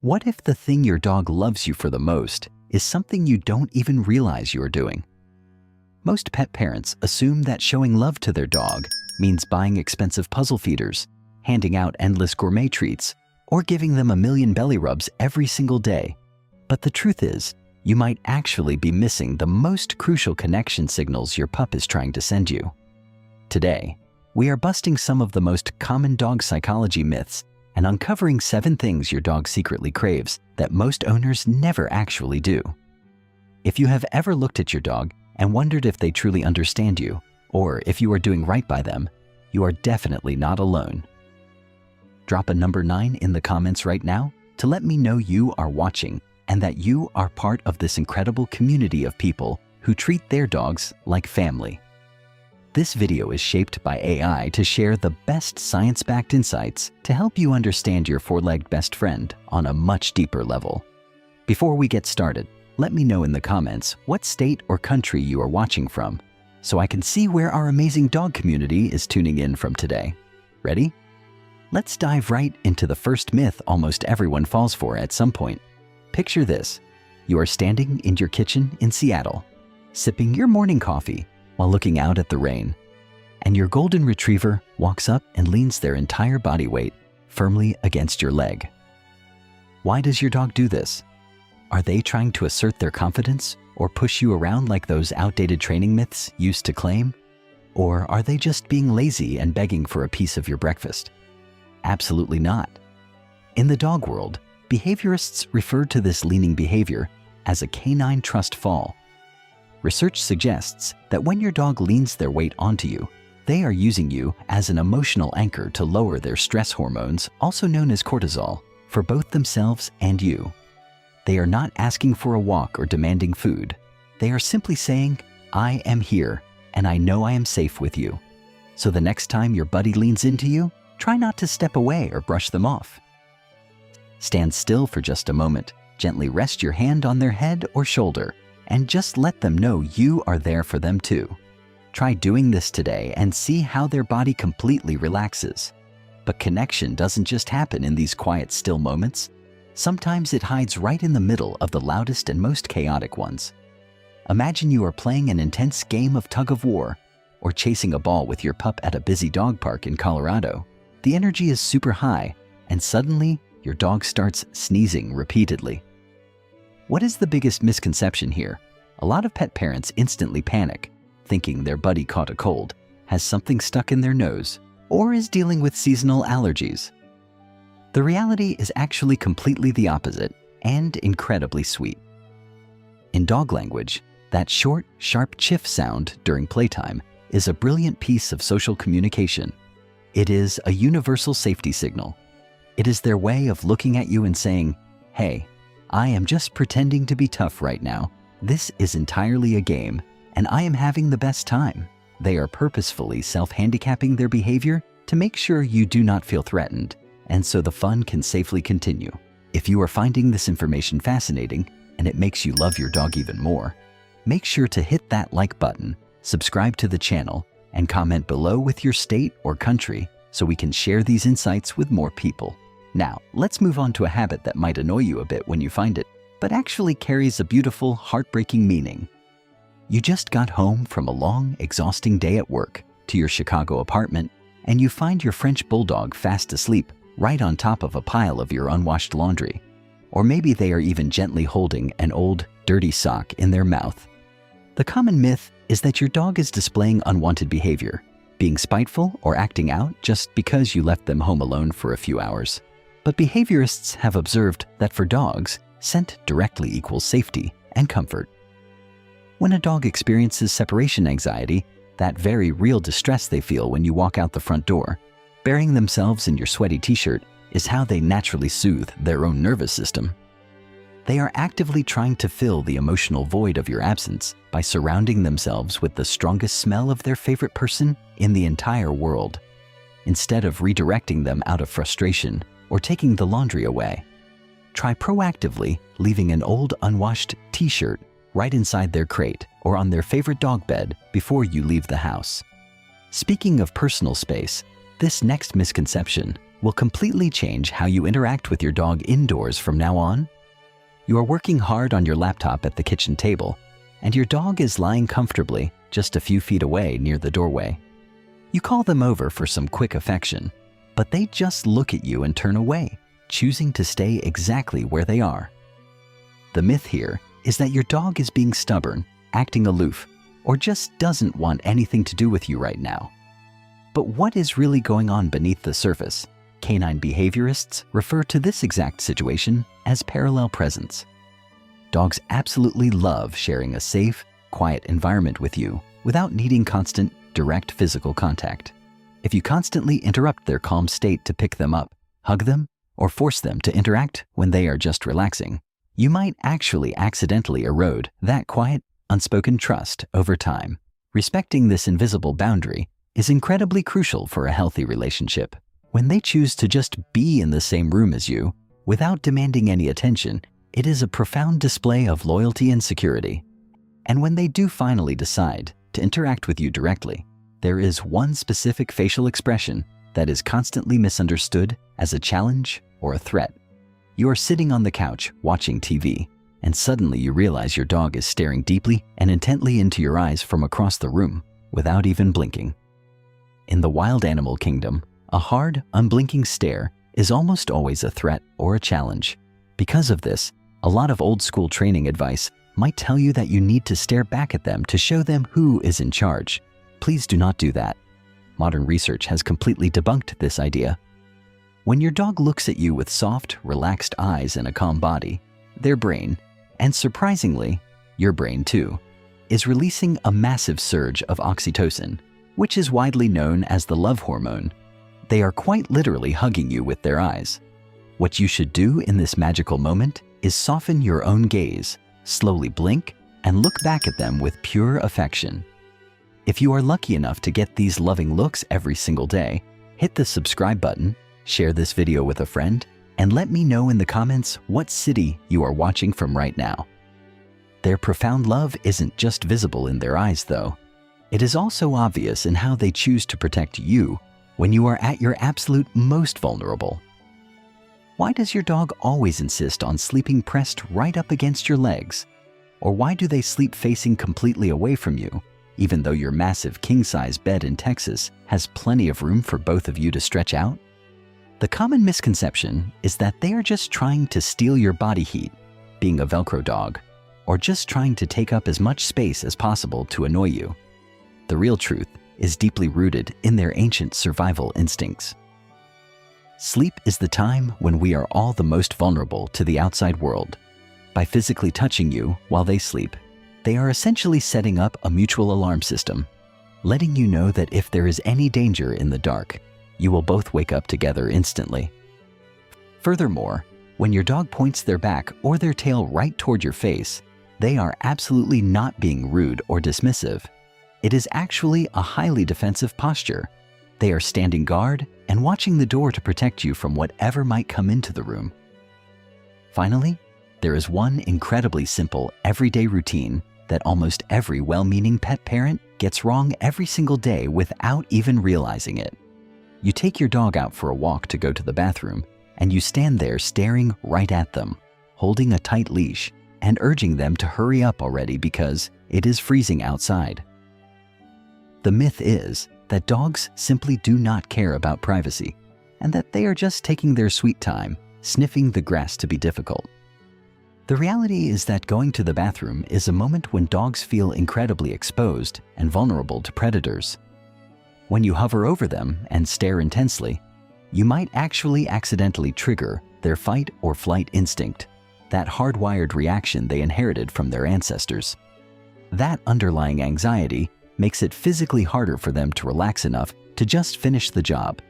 What if the thing your dog loves you for the most is something you don't even realize you're doing? Most pet parents assume that showing love to their dog means buying expensive puzzle feeders, handing out endless gourmet treats, or giving them a million belly rubs every single day. But the truth is, you might actually be missing the most crucial connection signals your pup is trying to send you. Today, we are busting some of the most common dog psychology myths and uncovering 7 things your dog secretly craves that most owners never actually do. If you have ever looked at your dog and wondered if they truly understand you, or if you are doing right by them, you are definitely not alone. Drop a number 9 in the comments right now to let me know you are watching and that you are part of this incredible community of people who treat their dogs like family. This video is shaped by AI to share the best science-backed insights to help you understand your 4-legged best friend on a much deeper level. Before we get started, let me know in the comments what state or country you are watching from, so I can see where our amazing dog community is tuning in from today. Ready? Let's dive right into the first myth almost everyone falls for at some point. Picture this. You are standing in your kitchen in Seattle, sipping your morning coffee while looking out at the rain, and your golden retriever walks up and leans their entire body weight firmly against your leg. Why does your dog do this? Are they trying to assert their confidence or push you around like those outdated training myths used to claim? Or are they just being lazy and begging for a piece of your breakfast? Absolutely not. In the dog world, behaviorists refer to this leaning behavior as a canine trust fall. Research suggests that when your dog leans their weight onto you, they are using you as an emotional anchor to lower their stress hormones, also known as cortisol, for both themselves and you. They are not asking for a walk or demanding food. They are simply saying, "I am here, and I know I am safe with you." So the next time your buddy leans into you, try not to step away or brush them off. Stand still for just a moment, gently rest your hand on their head or shoulder, and just let them know you are there for them too. Try doing this today and see how their body completely relaxes. But connection doesn't just happen in these quiet, still moments. Sometimes it hides right in the middle of the loudest and most chaotic ones. Imagine you are playing an intense game of tug-of-war or chasing a ball with your pup at a busy dog park in Colorado. The energy is super high, and suddenly your dog starts sneezing repeatedly. What is the biggest misconception here? A lot of pet parents instantly panic, thinking their buddy caught a cold, has something stuck in their nose, or is dealing with seasonal allergies. The reality is actually completely the opposite and incredibly sweet. In dog language, that short, sharp chiff sound during playtime is a brilliant piece of social communication. It is a universal safety signal. It is their way of looking at you and saying, "Hey, I am just pretending to be tough right now. This is entirely a game, and I am having the best time." They are purposefully self-handicapping their behavior to make sure you do not feel threatened, and so the fun can safely continue. If you are finding this information fascinating and it makes you love your dog even more, make sure to hit that like button, subscribe to the channel, and comment below with your state or country so we can share these insights with more people. Now, let's move on to a habit that might annoy you a bit when you find it, but actually carries a beautiful, heartbreaking meaning. You just got home from a long, exhausting day at work to your Chicago apartment, and you find your French bulldog fast asleep right on top of a pile of your unwashed laundry. Or maybe they are even gently holding an old, dirty sock in their mouth. The common myth is that your dog is displaying unwanted behavior, being spiteful or acting out just because you left them home alone for a few hours. But behaviorists have observed that for dogs, scent directly equals safety and comfort. When a dog experiences separation anxiety, that very real distress they feel when you walk out the front door, burying themselves in your sweaty t-shirt is how they naturally soothe their own nervous system. They are actively trying to fill the emotional void of your absence by surrounding themselves with the strongest smell of their favorite person in the entire world, instead of redirecting them out of frustration or taking the laundry away. Try proactively leaving an old unwashed t-shirt right inside their crate or on their favorite dog bed before you leave the house. Speaking of personal space, this next misconception will completely change how you interact with your dog indoors from now on. You are working hard on your laptop at the kitchen table, and your dog is lying comfortably just a few feet away near the doorway. You call them over for some quick affection, but they just look at you and turn away, choosing to stay exactly where they are. The myth here is that your dog is being stubborn, acting aloof, or just doesn't want anything to do with you right now. But what is really going on beneath the surface? Canine behaviorists refer to this exact situation as parallel presence. Dogs absolutely love sharing a safe, quiet environment with you without needing constant, direct physical contact. If you constantly interrupt their calm state to pick them up, hug them, or force them to interact when they are just relaxing, you might actually accidentally erode that quiet, unspoken trust over time. Respecting this invisible boundary is incredibly crucial for a healthy relationship. When they choose to just be in the same room as you, without demanding any attention, it is a profound display of loyalty and security. And when they do finally decide to interact with you directly, there is one specific facial expression that is constantly misunderstood as a challenge or a threat. You are sitting on the couch watching TV, and suddenly you realize your dog is staring deeply and intently into your eyes from across the room without even blinking. In the wild animal kingdom, a hard, unblinking stare is almost always a threat or a challenge. Because of this, a lot of old-school training advice might tell you that you need to stare back at them to show them who is in charge. Please do not do that. Modern research has completely debunked this idea. When your dog looks at you with soft, relaxed eyes and a calm body, their brain, and surprisingly, your brain too, is releasing a massive surge of oxytocin, which is widely known as the love hormone. They are quite literally hugging you with their eyes. What you should do in this magical moment is soften your own gaze, slowly blink, and look back at them with pure affection. If you are lucky enough to get these loving looks every single day, hit the subscribe button, share this video with a friend, and let me know in the comments what city you are watching from right now. Their profound love isn't just visible in their eyes, though. It is also obvious in how they choose to protect you when you are at your absolute most vulnerable. Why does your dog always insist on sleeping pressed right up against your legs? Or why do they sleep facing completely away from you, even though your massive king-size bed in Texas has plenty of room for both of you to stretch out? The common misconception is that they are just trying to steal your body heat, being a Velcro dog, or just trying to take up as much space as possible to annoy you. The real truth is deeply rooted in their ancient survival instincts. Sleep is the time when we are all the most vulnerable to the outside world. By physically touching you while they sleep, they are essentially setting up a mutual alarm system, letting you know that if there is any danger in the dark, you will both wake up together instantly. Furthermore, when your dog points their back or their tail right toward your face, they are absolutely not being rude or dismissive. It is actually a highly defensive posture. They are standing guard and watching the door to protect you from whatever might come into the room. Finally, there is one incredibly simple, everyday routine that almost every well-meaning pet parent gets wrong every single day without even realizing it. You take your dog out for a walk to go to the bathroom, and you stand there staring right at them, holding a tight leash and urging them to hurry up already because it is freezing outside. The myth is that dogs simply do not care about privacy, and that they are just taking their sweet time, sniffing the grass to be difficult. The reality is that going to the bathroom is a moment when dogs feel incredibly exposed and vulnerable to predators. When you hover over them and stare intensely, you might actually accidentally trigger their fight or flight instinct, that hardwired reaction they inherited from their ancestors. That underlying anxiety makes it physically harder for them to relax enough to just finish the job.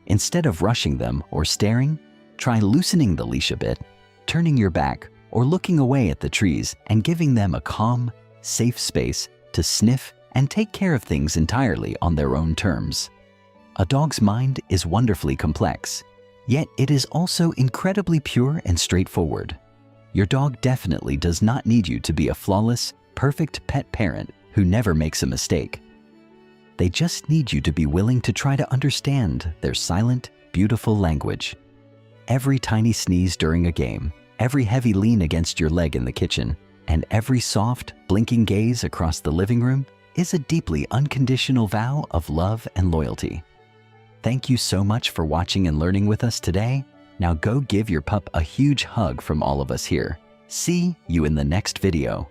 Instead of rushing them or staring, try loosening the leash a bit, turning your back or looking away at the trees and giving them a calm, safe space to sniff and take care of things entirely on their own terms. A dog's mind is wonderfully complex, yet it is also incredibly pure and straightforward. Your dog definitely does not need you to be a flawless, perfect pet parent who never makes a mistake. They just need you to be willing to try to understand their silent, beautiful language. Every tiny sneeze during a game, every heavy lean against your leg in the kitchen, and every soft, blinking gaze across the living room is a deeply unconditional vow of love and loyalty. Thank you so much for watching and learning with us today. Now go give your pup a huge hug from all of us here. See you in the next video.